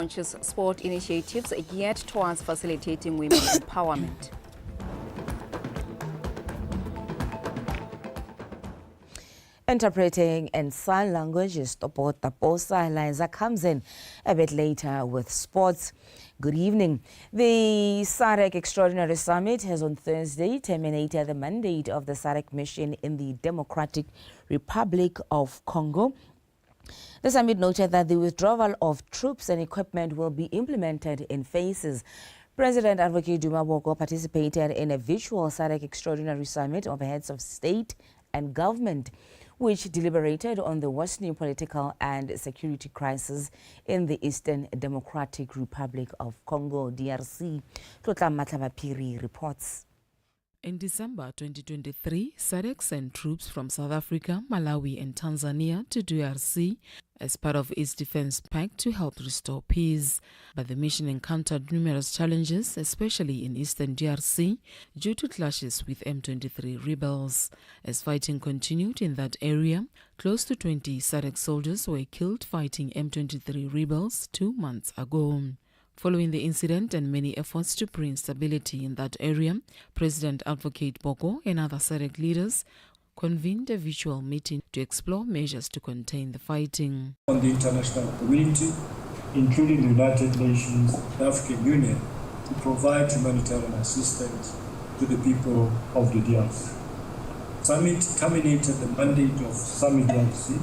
Launches sport initiatives geared towards facilitating women empowerment. Interpreting in sign languages, Toposa Liza comes in a bit later with sports. Good evening. The SADC Extraordinary Summit has on Thursday terminated the mandate of the SADC mission in the Democratic Republic of Congo. The summit noted that the withdrawal of troops and equipment will be implemented in phases. President Advocate Duma Boko participated in a virtual SADC Extraordinary Summit of heads of state and government, which deliberated on the worsening political and security crisis in the Eastern Democratic Republic of Congo, DRC. Tlotla Matlabapiri reports. In December 2023, SADC sent troops from South Africa, Malawi and Tanzania to DRC as part of its defense pact to help restore peace. But the mission encountered numerous challenges, especially in eastern DRC, due to clashes with M23 rebels. As fighting continued in that area, close to 20 SADC soldiers were killed fighting M23 rebels 2 months ago. Following the incident and many efforts to bring stability in that area, President Advocate Boko and other SADC leaders convened a virtual meeting to explore measures to contain the fighting. On the international community, including the United Nations, the African Union, to provide humanitarian assistance to the people of the DRC. Summit terminated the mandate of Summit DRC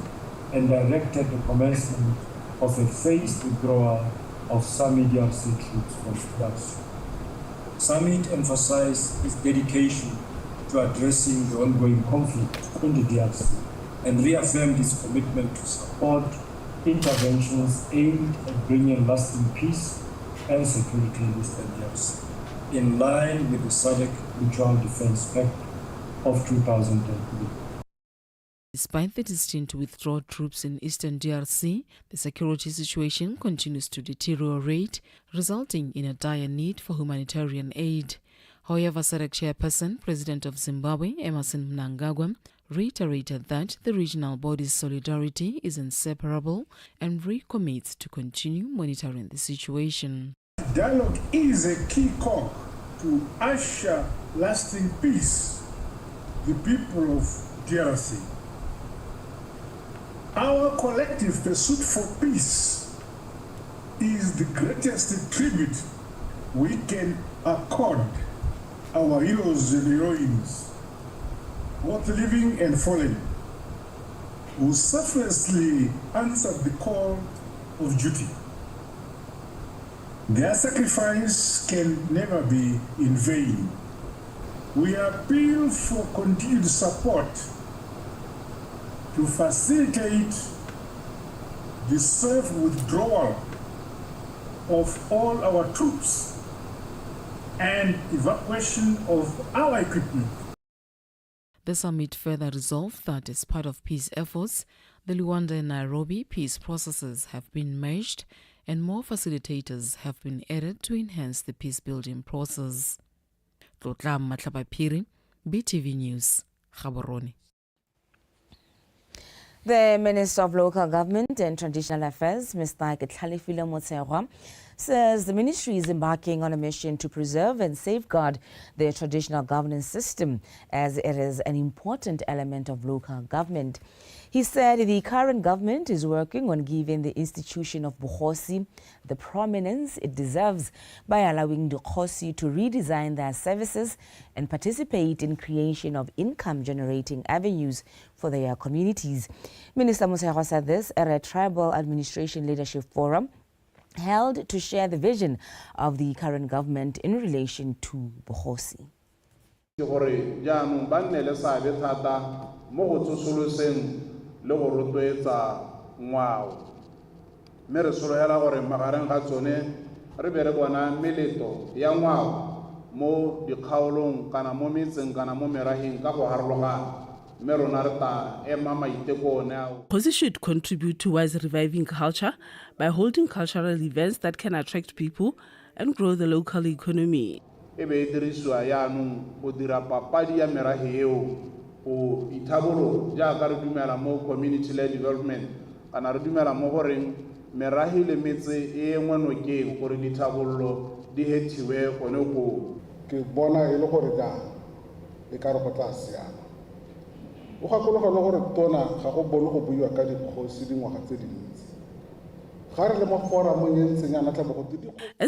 and directed the commencement of a phased withdrawal of Summit DRC troops from DRC. Summit emphasized its dedication to addressing the ongoing conflict in the DRC and reaffirmed its commitment to support interventions aimed at bringing lasting peace and security in Eastern DRC, in line with the SADC Mutual Defense Pact of 2003. Despite the decision to withdraw troops in eastern DRC, the security situation continues to deteriorate, resulting in a dire need for humanitarian aid. However, SADC chairperson, President of Zimbabwe, Emmerson Mnangagwa, reiterated that the regional body's solidarity is inseparable and recommits to continue monitoring the situation. Dialogue is a key cog to usher lasting peace. The people of DRC. Our collective pursuit for peace is the greatest tribute we can accord our heroes and heroines, both living and fallen, who selflessly answered the call of duty. Their sacrifice can never be in vain. We appeal for continued support to facilitate the safe withdrawal of all our troops and evacuation of our equipment. The summit further resolved that as part of peace efforts, the Luanda and Nairobi peace processes have been merged and more facilitators have been added to enhance the peace-building process. Tlotla Matlabapiri, BTV News, Gaborone. The Minister of Local Government and Traditional Affairs, Mr. Ketlalefile Motserwa, says the ministry is embarking on a mission to preserve and safeguard the traditional governance system, as it is an important element of local government. He said the current government is working on giving the institution of Bukhosi the prominence it deserves by allowing the Bukhosi to redesign their services and participate in creation of income-generating avenues for their communities. Minister Motserwa said this at a Tribal Administration Leadership Forum held to share the vision of the current government in relation to Bukhosi. Bukhosi should contribute towards reviving culture by holding cultural events that can attract people and grow the local economy. Ithabolo ja ka re dumela mo community led development kana re dumela mo goreng merahi le metse e nngwe nokeng gore dithabollo di hethiwe gone go. Ke bona e le gore e ka re go tla siama. O gakologa le gore tona ga go bone go buiwa ka dikgosi dingwaga tse dintsi. As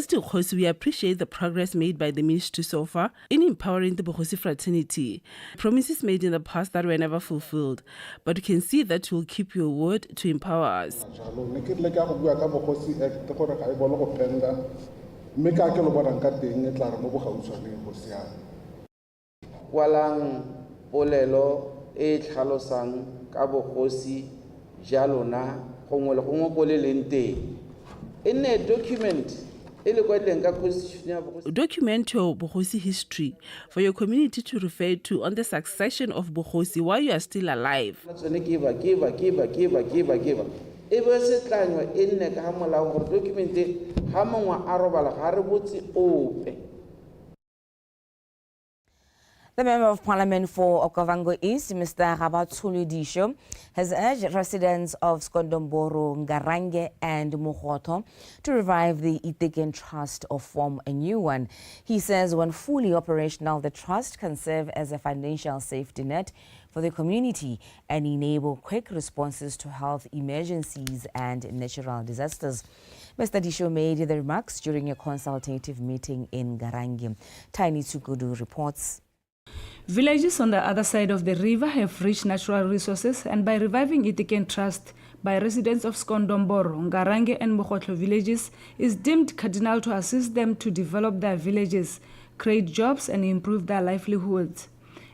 to Bogosi, we appreciate the progress made by the ministry so far in empowering the Bogosi fraternity. Promises made in the past that were never fulfilled, but you can see that you will keep your word to empower us. Walang polelo e tlhalosang ka Bogosi jalona gongwe le gongwe ko le leng teng. In a document document your Bogosi history for your community to refer to on the succession of Bogosi while you are still alive. The Member of Parliament for Okavango East, Mr. Rabatsulu Disho, has urged residents of Skondomboro, Ngarange and Mokgoto to revive the Itiken Trust or form a new one. He says when fully operational, the trust can serve as a financial safety net for the community and enable quick responses to health emergencies and natural disasters. Mr. Disho made the remarks during a consultative meeting in Ngarange. Tiny Tsukudu reports. Villages on the other side of the river have rich natural resources, and by reviving Itiken Trust by residents of Skondomboro, Ngarange and Mokgoto villages is deemed cardinal to assist them to develop their villages, create jobs and improve their livelihoods.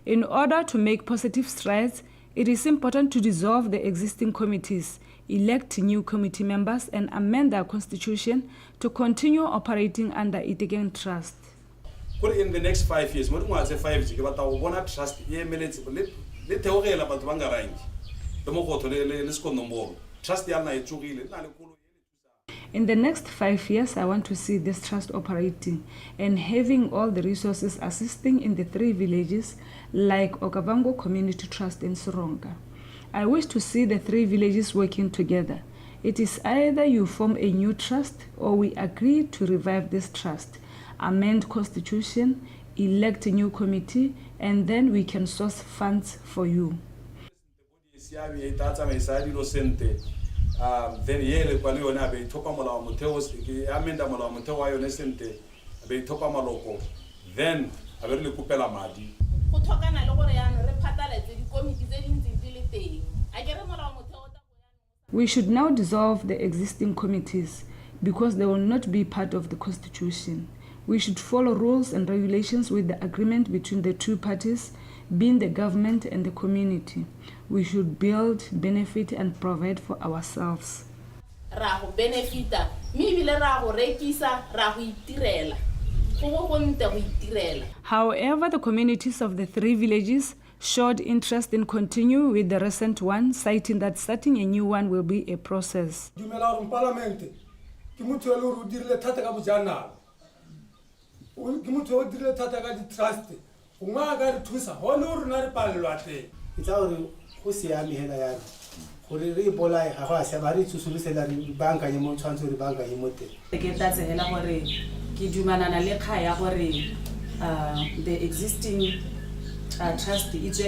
In order to make positive strides, it is important to dissolve the existing committees, elect new committee members and amend their constitution to continue operating under Itiken Trust. In the next 5 years, trust in the next 5 years, I want to see this trust operating and having all the resources assisting in the 3 villages like Okavango Community Trust in Soronga. I wish to see the 3 villages working together. It is either you form a new trust or we agree to revive this trust, amend constitution, elect a new committee, and then we can source funds for you. Then we should now dissolve the existing committees because they will not be part of the constitution. We should follow rules and regulations with the agreement between the 2 parties, being the government and the community. We should build, benefit and provide for ourselves. However, the communities of the 3 villages showed interest in continuing with the recent one, citing that starting a new one will be a process. The existing trust is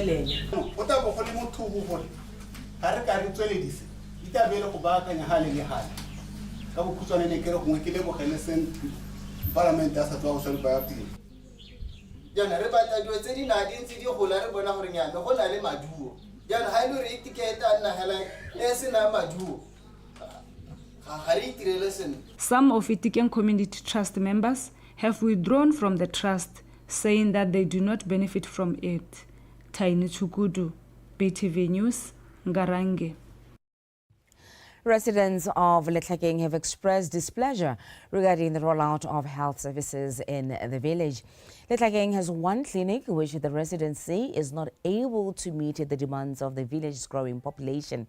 Parliament as a social party. Yana rebata do tsedi na di ntsi di gola re bona gore nyana go na le maduo. Yana ha ile re ticket na hela ese na maduo. Some of Itiken Community Trust members have withdrawn from the trust, saying that they do not benefit from it. Tiny Tsukudu, BTV News, Ngarange. Residents of Letlhakeng have expressed displeasure regarding the rollout of health services in the village. Letlhakeng has one clinic which the residents say is not able to meet the demands of the village's growing population.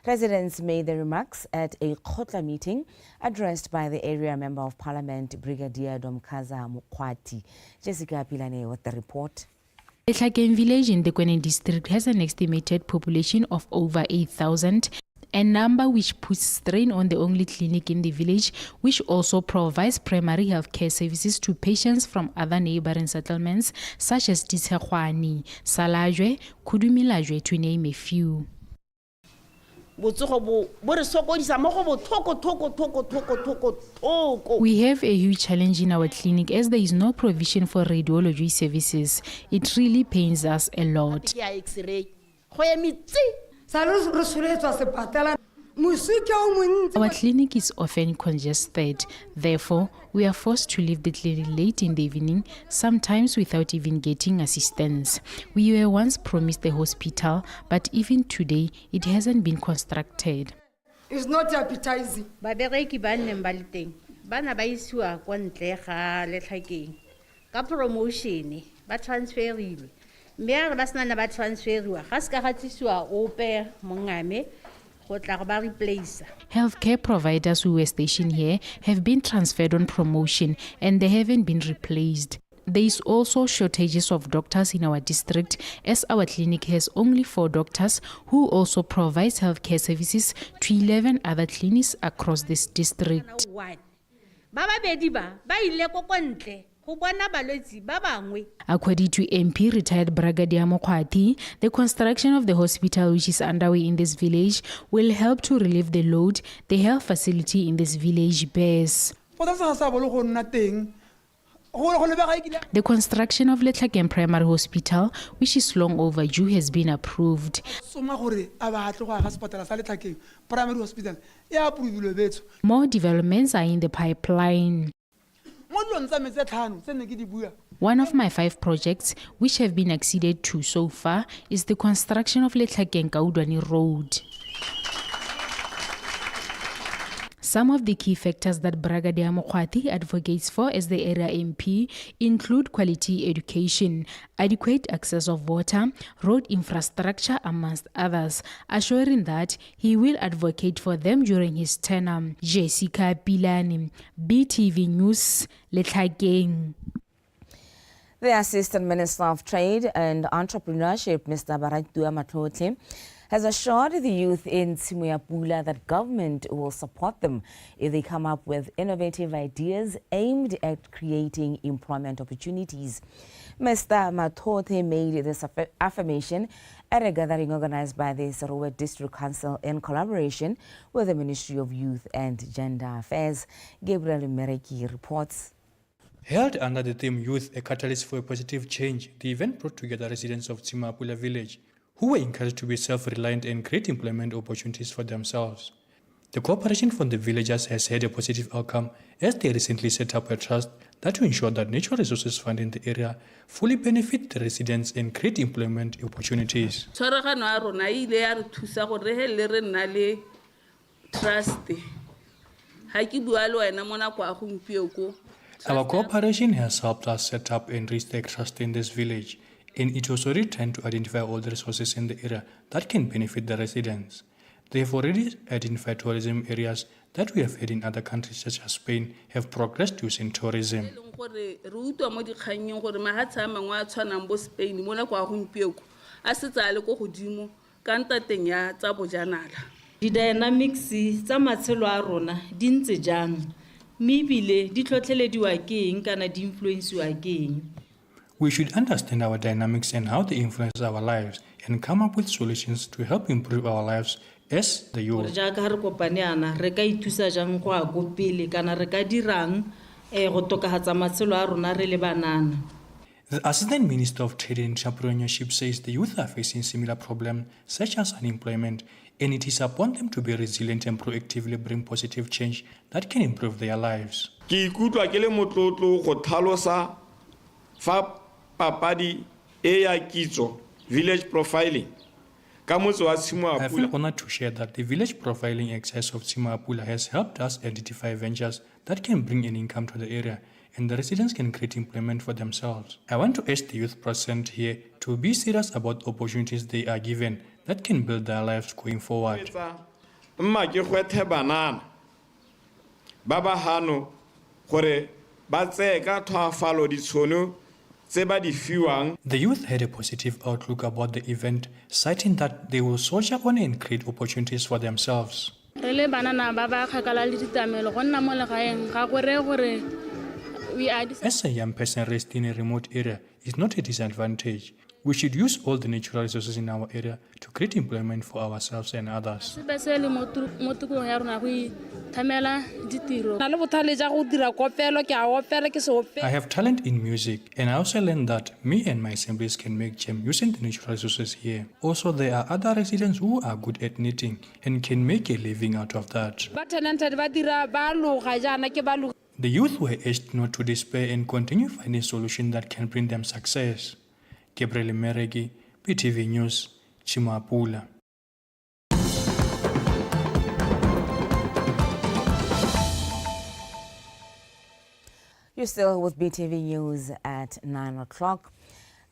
Residents made the remarks at a Khotla meeting addressed by the area Member of Parliament, Brigadier Domkaza Mukwati. Jessica Pilane with the report. Letlhakeng village in the Kwene district has an estimated population of over 8,000. a number which puts strain on the only clinic in the village, which also provides primary health care services to patients from other neighboring settlements such as Ditshekgwane, Salajwe, Khudumilajwe, to name a few. We have a huge challenge in our clinic as there is no provision for radiology services. It really pains us a lot. Our clinic is often congested. Therefore, we are forced to leave the clinic late in the evening, sometimes without even getting assistance. We were once promised a hospital, but even today, it hasn't been constructed. It's not appetizing. Promotion, transfer. Healthcare providers who were stationed here have been transferred on promotion and they haven't been replaced. There is also shortages of doctors in our district as our clinic has only 4 doctors who also provides healthcare services to 11 other clinics across this district. According to MP retired Brigadier Mokwati, the construction of the hospital which is underway in this village will help to relieve the load the health facility in this village bears. The construction of Letlhaken Primary Hospital, which is long overdue, has been approved. More developments are in the pipeline. One of my 5 projects, which have been acceded to so far, is the construction of Letlhaken Kaudwani Road. Some of the key factors that Brigadier Mokwati advocates for as the area MP include quality education, adequate access of water, road infrastructure, amongst others, assuring that he will advocate for them during his tenure. Jessica Pilani, BTV News, Letlhakeng. The Assistant Minister of Trade and Entrepreneurship, Mr. Baratua Matlotle, has assured the youth in Tshimuyapula that government will support them if they come up with innovative ideas aimed at creating employment opportunities. Mr. Matlotle made this affirmation at a gathering organized by the Sarowe District Council in collaboration with the Ministry of Youth and Gender Affairs. Gabriel Mereki reports. Held under the theme Youth, a Catalyst for a Positive Change, the event brought together residents of Tshimuyapula village who were encouraged to be self-reliant and create employment opportunities for themselves. The cooperation from the villagers has had a positive outcome as they recently set up a trust that will ensure that natural resources found in the area fully benefit the residents and create employment opportunities. Our cooperation has helped us set up and restake trust in this village, and it was already trying to identify all the resources in the area that can benefit the residents. They have already identified tourism areas that we have had in other countries such as Spain have progressed using tourism. The dynamics tsa matshelo a rona di ntse jang mme ebile di tlhotlhelediwa keng kana di influencewa keng. We should understand our dynamics and how they influence our lives and come up with solutions to help improve our lives as the youth. Jaaka re kopane ana re ka ithusa jang go a go pele kana re ka dirang go tokahatsa matshelo a rona re le banana. The Assistant Minister of Trade and Entrepreneurship says the youth are facing similar problems such as unemployment, and it is upon them to be resilient and proactively bring positive change that can improve their lives. Ke ikutlwa ke le motlotlo go tlhalosa fa papadi e ya kitso village profiling ka motse wa Tshimuyapula. I feel honored to share that the village profiling exercise of Tshimuyapula has helped us identify ventures that can bring an income to the area, and the residents can create employment for themselves. I want to urge the youth present here to be serious about opportunities they are given that can build their lives going forward. Mma ke gwethe banana ba ba hano gore ba tseye ka thwafalo ditshono tse ba di fiwang. The youth had a positive outlook about the event, citing that they will soldier on and create opportunities for themselves. As a young person raised in a remote area is not a disadvantage. We should use all the natural resources in our area to create employment for ourselves and others. I have talent in music, and I also learned that me and my assemblies can make jam using the natural resources here. Also, there are other residents who are good at knitting and can make a living out of that. The youth were urged not to despair and continue finding solutions that can bring them success. Gabriel Meregi, PTV News, Chimapula. You're still with BTV News at 9 o'clock.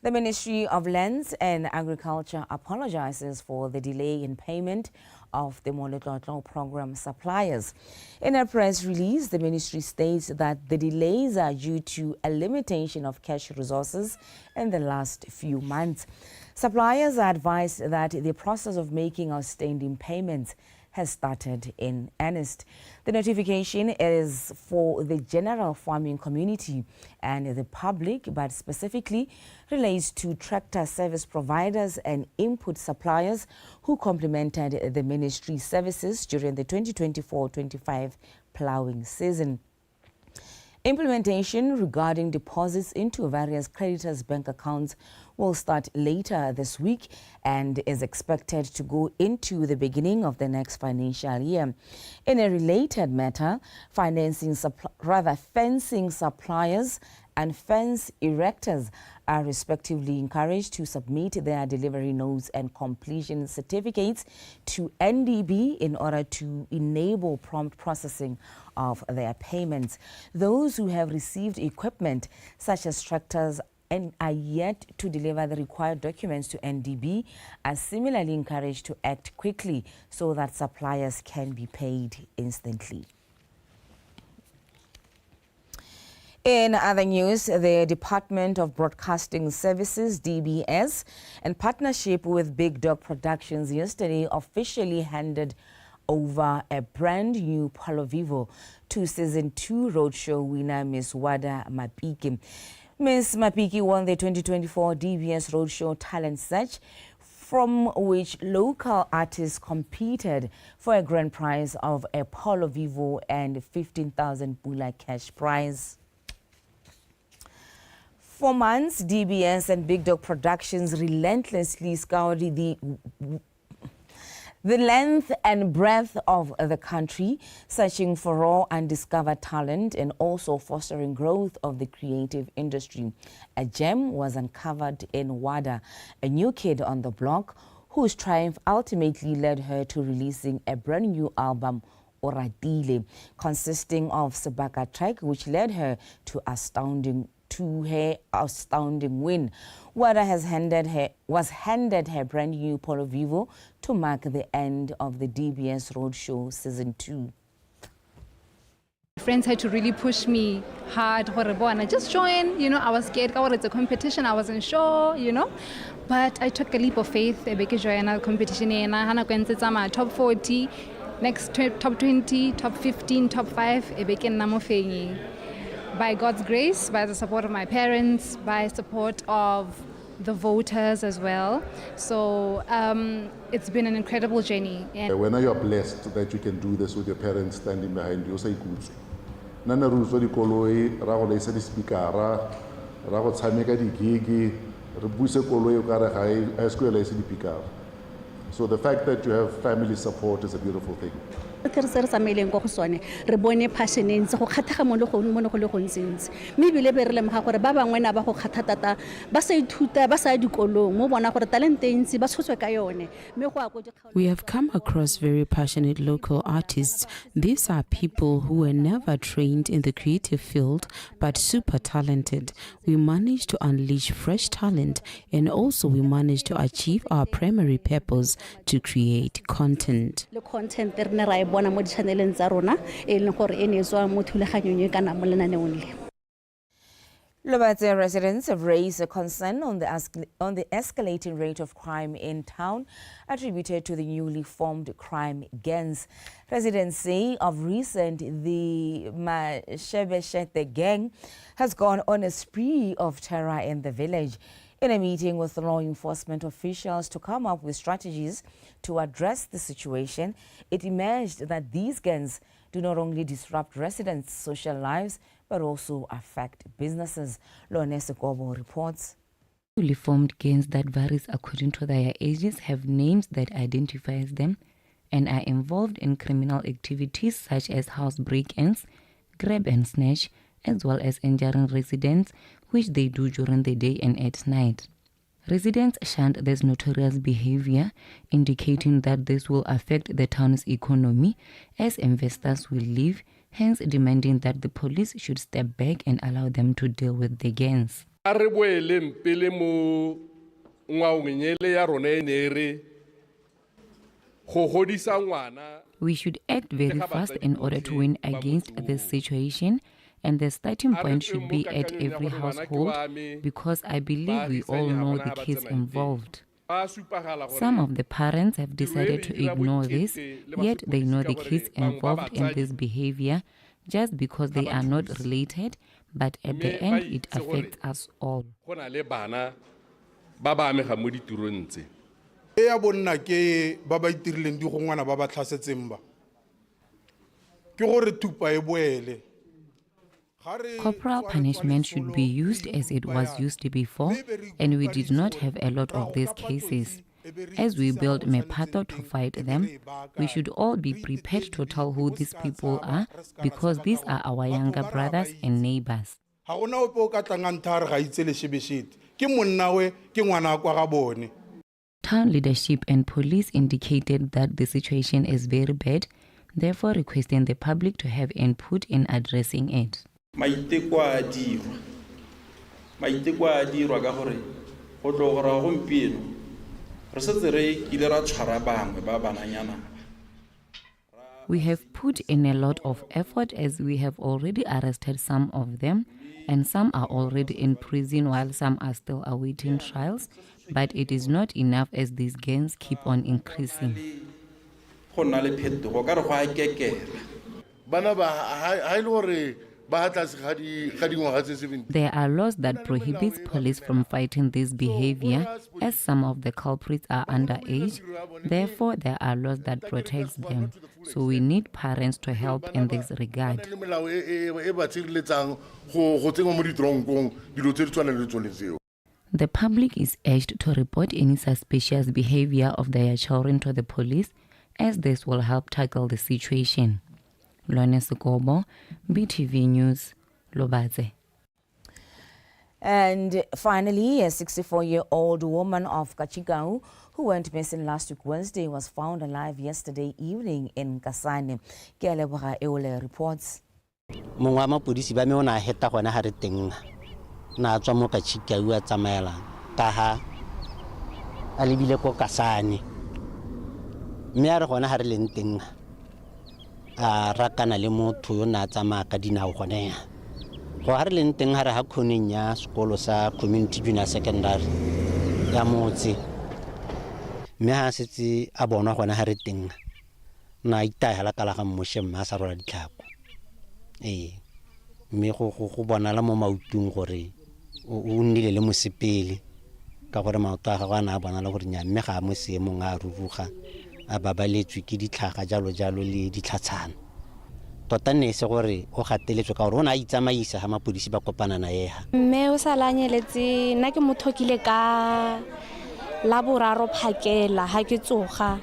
The Ministry of Lands and Agriculture apologizes for the delay in payment of the Molototlo program suppliers. In a press release, the ministry states that the delays are due to a limitation of cash resources in the last few months. Suppliers are advised that the process of making outstanding payments has started in earnest. The notification is for the general farming community and the public, but specifically relates to tractor service providers and input suppliers who complemented the ministry services during the 2024-25 ploughing season. Implementation regarding deposits into various creditors' bank accounts will start later this week and is expected to go into the beginning of the next financial year. In a related matter, fencing suppliers and fence erectors are respectively encouraged to submit their delivery notes and completion certificates to NDB in order to enable prompt processing of their payments. Those who have received equipment such as tractors and are yet to deliver the required documents to NDB are similarly encouraged to act quickly so that suppliers can be paid instantly. In other news, the Department of Broadcasting Services, DBS, in partnership with Big Dog Productions yesterday officially handed over a brand new Palo Vivo to Season 2 Roadshow winner Ms. Wada Mapiki. Ms. Mapiki won the 2024 DBS Roadshow Talent Search, from which local artists competed for a grand prize of a Palo Vivo and 15,000 Bula cash prize. For months, DBS and Big Dog Productions relentlessly scoured the length and breadth of the country, searching for raw and discovered talent and also fostering growth of the creative industry. A gem was uncovered in Wada, a new kid on the block whose triumph ultimately led her to releasing a brand new album, Oratile, consisting of Sebaka track, which led her to her astounding win. Wada was handed her brand new Polo Vivo to mark the end of the DBS Roadshow Season 2. Friends had to really push me hard. Just join, I was scared. It's a competition. I wasn't sure, But I took a leap of faith. I joined a competition. I went top 40, next top 20, top 15, top 5. By God's grace, by the support of my parents, by support of the voters as well. So it's been an incredible journey. And when you are blessed that you can do this with your parents standing behind you, say good. Nana ruso di koloi, ra go leisa di speakera, ra go tshameka di gig, re buse koloi o kare ga e school leisa di speakera. So the fact that you have family support is a beautiful thing. Re bone passion e ntse go kgathega mo go le gontsi mme bile be re lemoga gore ba bangwe na ba go kgathatata ba sa ithuta ba sa dikolong mo bona gore talent e ntse ba tshotswe ka yone mme go a go. We have come across very passionate local artists. These are people who were never trained in the creative field but super talented. We managed to unleash fresh talent and also we managed to achieve our primary purpose to create content. Le content re ra e bona mo di-channeleng tsa rona e leng gore e ne tswa mo thulaganyong kana mo lenaneong le. Lobatse residents have raised a concern on the escalating rate of crime in town, attributed to the newly formed crime gangs. Residents say of recent, the Mashebeshete gang has gone on a spree of terror in the village. In a meeting with law enforcement officials to come up with strategies to address the situation, it emerged that these gangs do not only disrupt residents' social lives, but also affect businesses. Lonese Gobo reports. Newly formed gangs that varies according to their ages have names that identifies them and are involved in criminal activities such as house break-ins, grab and snatch, as well as injuring residents, which they do during the day and at night. Residents shunned this notorious behavior, indicating that this will affect the town's economy as investors will leave, hence demanding that the police should step back and allow them to deal with the gangs. We should act very fast in order to win against this situation, and the starting point should be at every household, because I believe we all know the kids involved. Some of the parents have decided to ignore this, yet they know the kids involved in this behavior just because they are not related, but at the end it affects us all. Corporal punishment should be used as it was used before, and we did not have a lot of these cases. As we build Mepato to fight them, we should all be prepared to tell who these people are, because these are our younger brothers and neighbors. Town leadership and police indicated that the situation is very bad, therefore requesting the public to have input in addressing it. Maiteko a dirwa ka gore go tlogora gompieno re setse re kile ra tshwara bangwe ba bananyana. We have put in a lot of effort, as we have already arrested some of them, and some are already in prison while some are still awaiting trials, but it is not enough as these gangs keep on increasing. There are laws that prohibit police from fighting this behavior, as some of the culprits are underage. Therefore, there are laws that protect them. So we need parents to help in this regard. The public is urged to report any suspicious behavior of their children to the police, as this will help tackle the situation. Lonese Gobo, BTV News, Lobatse. And finally, a 64-year-old woman of Kachigau who went missing last week Wednesday was found alive yesterday evening in Kasane. Kelebora Eole reports. Mongwa mapodisi ba me o na heta gona ha re teng na tswa mo Kachigau a tsamaela ka ha a lebile ko Kasane mme a re gona ha re leng teng a rakana le motho yo na tsamaya ka dinao gone ya go ha re leng teng ha re ha khoneng ya sekolo sa community junior secondary ya motse mme ha setse a bona gona ha re teng na itaela ka la ga mmoshe mma sa rola ditlhako mme go bona la mo mautung gore o nnile le mosepele ka gore maoto a ga a bona la gore nya mme ga mo seemong a ruruga a babaletswe ke ditlhaga jalo le ditlhatshana tota ne se gore o gateletswe ka gore o na itsamaisa ha mapodisi ba kopana na yega mme o salanyeletse nna ke mothokile ka la boraro phakela ha ke tsoga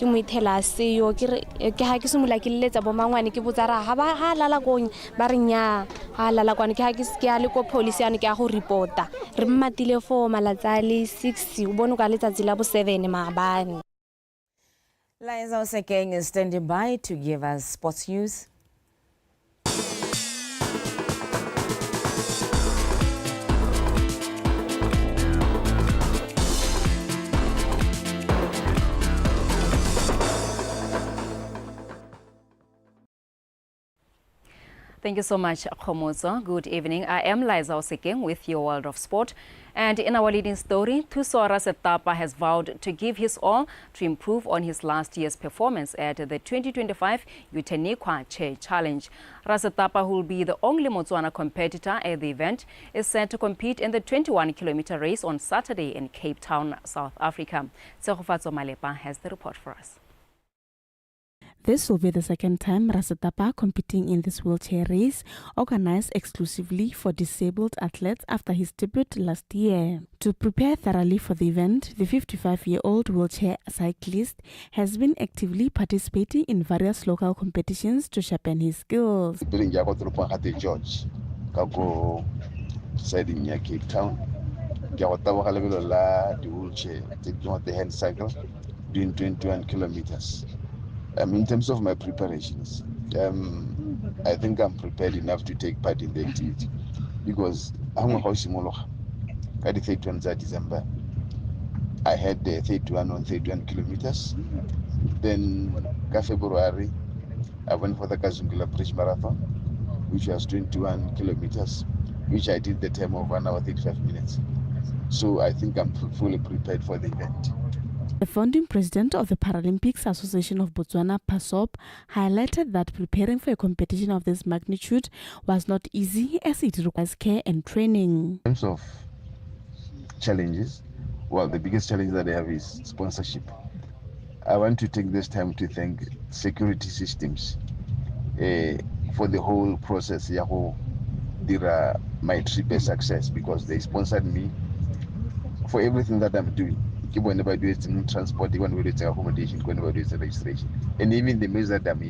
ke moithela seyo ke ha ke simula ke letsa bo mangwane ke botsara ha lala kong ba re nya ha lala kwane ke ha ke a le ko police yana ke a go reporta re mmatile for malatsa le 6 o bone ka letsatsi la bo 7 maabane. Liza Osekeng is standing by to give us sports news. Thank you so much, Khomozo. Good evening. I am Liza Oseking with your World of Sport. And in our leading story, Thuso Rasetapa has vowed to give his all to improve on his last year's performance at the 2025 Utanikwa Che Challenge. Rasetapa, who will be the only Botswana competitor at the event, is set to compete in the 21-kilometer race on Saturday in Cape Town, South Africa. Tsegofatso Malepa has the report for us. This will be the second time Rasetapa competing in this wheelchair race, organized exclusively for disabled athletes after his debut last year. To prepare thoroughly for the event, the 55-year-old wheelchair cyclist has been actively participating in various local competitions to sharpen his skills. George, Kago, Siding Cape Town, the wheelchair, the hand cycle, doing 21 kilometers. In terms of my preparations, I think I'm prepared enough to take part in the activity because I'm a house at the 31 December. I had the 31 kilometers. Then February, I went for the Kazungula Bridge Marathon, which was 21 kilometers, which I did the time of 1 hour 35 minutes. So I think I'm fully prepared for the event. The founding president of the Paralympics Association of Botswana, PASOP, highlighted that preparing for a competition of this magnitude was not easy as it requires care and training. In terms of challenges, well, the biggest challenge that I have is sponsorship. I want to take this time to thank security systems for the whole process. My trip a success because they sponsored me for everything that I'm doing. Whenever I do it in transport, when we do it in accommodation, whenever I do it in registration, and even the measures that I'm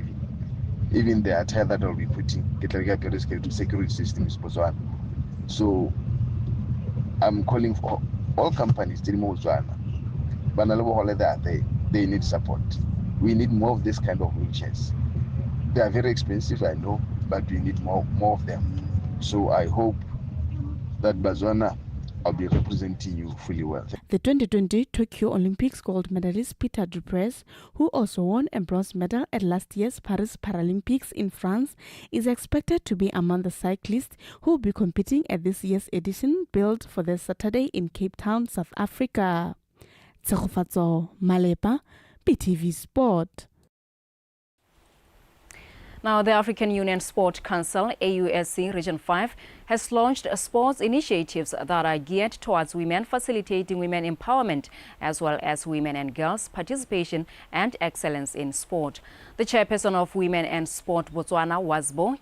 even the attire that I'll be putting, get like a security system is Botswana. So I'm calling for all companies to remove Botswana, but they need support. We need more of this kind of wheelchairs. They are very expensive, I know, but we need more of them. So I hope that Botswana, I'll be representing you fully well. The 2020 Tokyo Olympics gold medalist Peter Duprez, who also won a bronze medal at last year's Paris Paralympics in France, is expected to be among the cyclists who will be competing at this year's edition billed for this Saturday in Cape Town, South Africa. Tsegofatso Malepa, BTV Sport. Now, the African Union Sport Council, AUSC Region 5, has launched sports initiatives that are geared towards women, facilitating women empowerment as well as women and girls' participation and excellence in sport. The chairperson of Women and Sport Botswana, WASBO,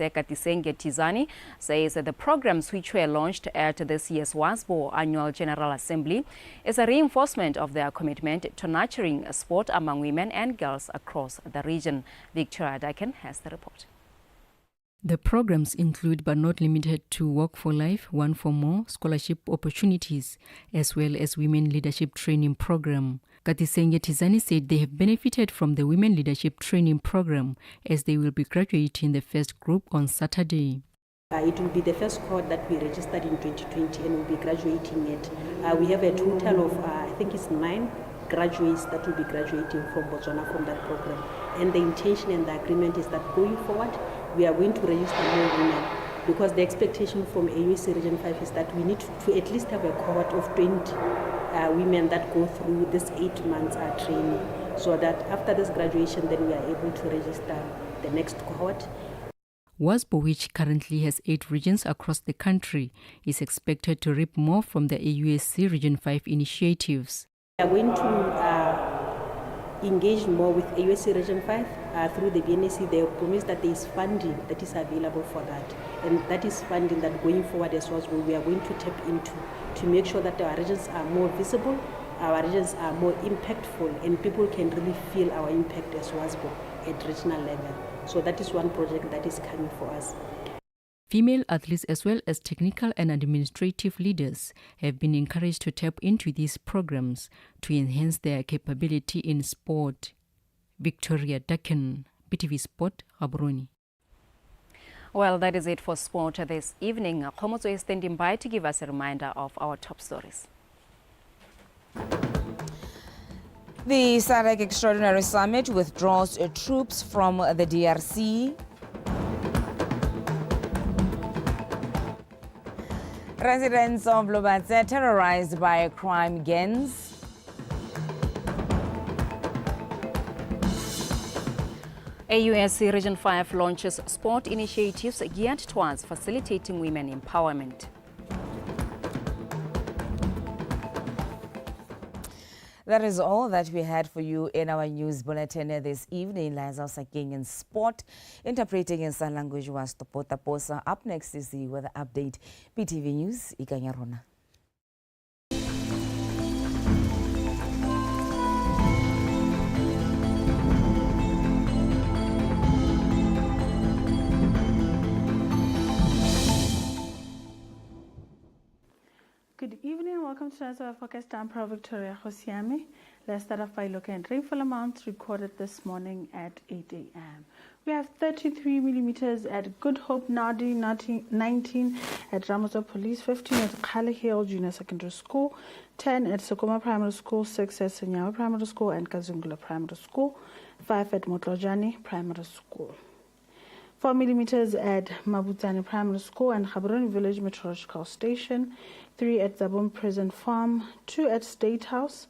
Katisenge Tizani, says that the programs which were launched at this year's WASBO Annual General Assembly is a reinforcement of their commitment to nurturing sport among women and girls across the region. Victoria Daken has the report. The programs include but not limited to Work for Life, One for More, scholarship opportunities, as well as Women Leadership Training Program. Katisenge Tizani said they have benefited from the Women Leadership Training Program as they will be graduating the first group on Saturday. It will be the first cohort that we registered in 2020 and we'll be graduating it. We have a total of, I think it's 9 graduates that will be graduating from Botswana from that program. And the intention and the agreement is that going forward, we are going to register more women because the expectation from AUSC Region 5 is that we need to at least have a cohort of 20 women that go through this 8 months training so that after this graduation, then we are able to register the next cohort. WASBO, which currently has 8 regions across the country, is expected to reap more from the AUSC Region 5 initiatives. We are going to engage more with AUSC Region 5 through the BNAC. They have promised that there is funding that is available for that. And that is funding that going forward as well we are going to tap into to make sure that our regions are more visible, our regions are more impactful, and people can really feel our impact as WASBO at regional level. So that is one project that is coming for us. Female athletes as well as technical and administrative leaders have been encouraged to tap into these programs to enhance their capability in sport. Victoria Daken, BTV Sport, Gaborone. Well, that is it for sport this evening. Khomozo is standing by to give us a reminder of our top stories. The SADC Extraordinary Summit withdraws troops from the DRC. Residents of Lobatse terrorized by crime gangs. AUSC Region 5 launches sport initiatives geared towards facilitating women empowerment. That is all that we had for you in our news bulletin this evening. Liza Saking in sport, interpreting in sign language was Topota Posa. Up next is the weather update. PTV News, Ikanyarona. Good evening and welcome to our forecast. I'm Pro Victoria Hosiame. Let's start off by looking at rainfall amounts recorded this morning at 8 a.m. We have 33 millimeters at Good Hope Nadi, 19 at Ramosa Police, 15 at Kale Hill Junior Secondary School, 10 at Sokoma Primary School, 6 at Senyawa Primary School and Kazungula Primary School, 5 at Motlojani Primary School. 4 millimeters at Mabutani Primary School and Gaborone Village Meteorological Station, 3 at Zabon Prison Farm, 2 at State House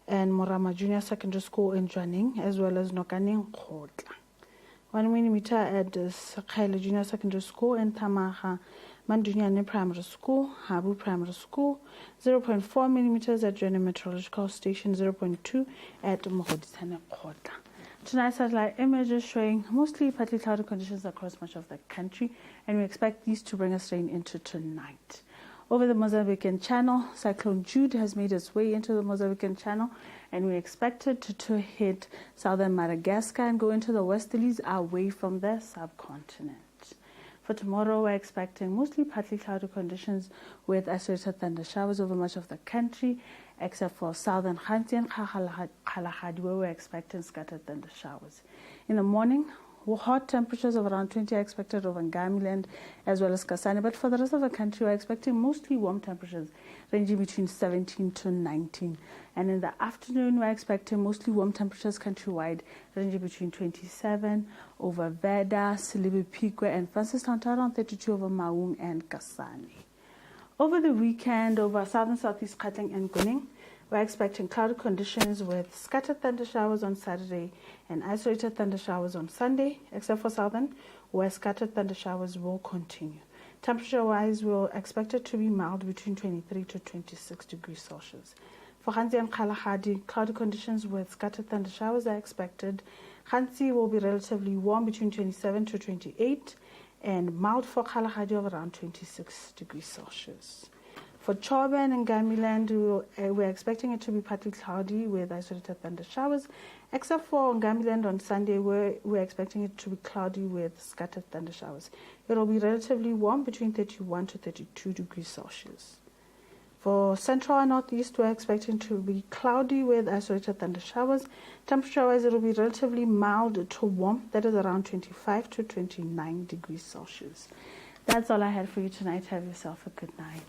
and Morama Junior Secondary School in Jwaning, as well as Nokaning Khotla. 1 millimeter at Sakhaile Junior Secondary School and Tamaha Mandunyane Primary School, Habu Primary School, 0.4 millimeters at Jwaning Meteorological Station, 0.2 at Mogodisane Khotla. Tonight's satellite images showing mostly partly cloudy conditions across much of the country, and we expect these to bring us rain into tonight. Over the Mozambican Channel, Cyclone Jude has made its way into the Mozambican Channel, and we expect it to hit southern Madagascar and go into the westerlies away from the subcontinent. For tomorrow, we're expecting mostly partly cloudy conditions with isolated thunder showers over much of the country, except for southern Khanti and Kalahadi, where we're expecting scattered thunder showers. In the morning, hot temperatures of around 20 are expected over Ngamiland as well as Kasane, but for the rest of the country, we're expecting mostly warm temperatures ranging between 17 to 19. And in the afternoon, we're expecting mostly warm temperatures countrywide ranging between 27 over Veda, Silibi Pikwe, and Francistown to around 32 over Maung and Kasane. Over the weekend, over southern southeast Gauteng and Guning, we're expecting cloudy conditions with scattered thunder showers on Saturday and isolated thunder showers on Sunday, except for southern, where scattered thunder showers will continue. Temperature-wise, we'll expect it to be mild between 23 to 26 degrees Celsius. For Khanti and Kalahadi, cloudy conditions with scattered thunder showers are expected. Khanti will be relatively warm between 27 to 28, and mild for Kalahadi of around 26 degrees Celsius. For Choban and Ngamiland, we're expecting it to be partly cloudy with isolated thunder showers, except for Ngamiland on Sunday, where we're expecting it to be cloudy with scattered thunder showers. It will be relatively warm between 31 to 32 degrees Celsius. For Central and Northeast, we're expecting to be cloudy with isolated thunder showers. Temperature-wise, it will be relatively mild to warm, that is around 25 to 29 degrees Celsius. That's all I had for you tonight. Have yourself a good night.